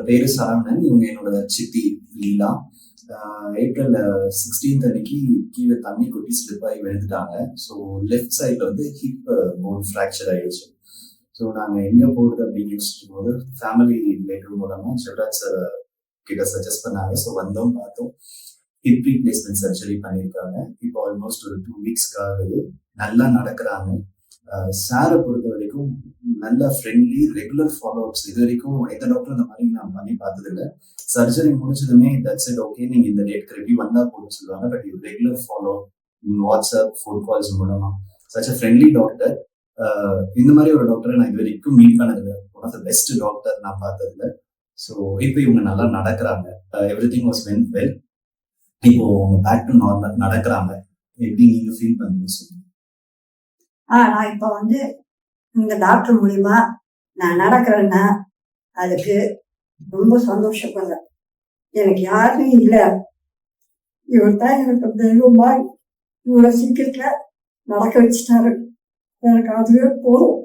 பேரு சரவணன். இவங்க என்னோட சித்தி லீலா. ஏப்ரல் 16 அன்னைக்கு கீழே தண்ணி கொட்டி ஸ்லிப் ஆகி விழுந்துட்டாங்க. ஸோ லெஃப்ட் சைட்ல வந்து ஹிப் போன் ஃப்ராக்சர் ஆயிடுச்சு. ஸோ நாங்கள் எங்கே போகுது அப்படின்னு யோசிச்சுட்டு போது ஃபேமிலி ரிலேட்டிவ் மூலமா சிவராஜ் சார் கிட்ட சஜஸ்ட் பண்ணாங்க. ஸோ வந்தோம், பார்த்தோம். ஹிப் ரீப்ளேஸ்மெண்ட் சர்ஜரி பண்ணியிருக்காங்க. இப்போ ஆல்மோஸ்ட் ஒரு 2 வீக்ஸ்க்கு ஆகுது. நல்லா நடக்கிறாங்க. சாரை பொறுத்த வரைக்கும் நல்ல ஃப்ரெண்ட்லி, ரெகுலர் ஃபாலோ அப்ஸ். இது வரைக்கும் எந்த டாக்டர் இந்த மாதிரி நான் பண்ணி பார்த்தது இல்லை. சர்ஜரி முடிச்சதுமே தட்ஸ் இட், ஓகே நீங்க இந்த டேட்க்கு ரெடி வந்தா போதும் சொல்லுவாங்க. பட் இது regular follow, WhatsApp, phone calls மூலமா சச் அ ஃப்ரெண்ட்லி டாக்டர். இந்த மாதிரி ஒரு டாக்டரை நான் இது வரைக்கும் மீட் பண்ணதில்லை. One of the best doctor நான் பார்த்ததில்லை. ஸோ இப்போ இவங்க நல்லா நடக்கிறாங்க. Everything was went well. இப்போ பேக் டு நார்மல் நடக்கிறாங்க. எப்படி நீங்க ஃபீல் பண்ணுங்க சொல்லுங்க. நான் இப்போ வந்து இந்த டாக்டர் மூலியமா நான் நடக்கிறேன்னா அதுக்கு ரொம்ப சந்தோஷப்படுறேன். எனக்கு யாருமே இல்லை, இவர் தான் எனக்கு தெய்வமா இவ்வளோ சீக்கிரத்துல நடக்க வச்சுட்டாரு. எனக்கு அதுவே போதும்.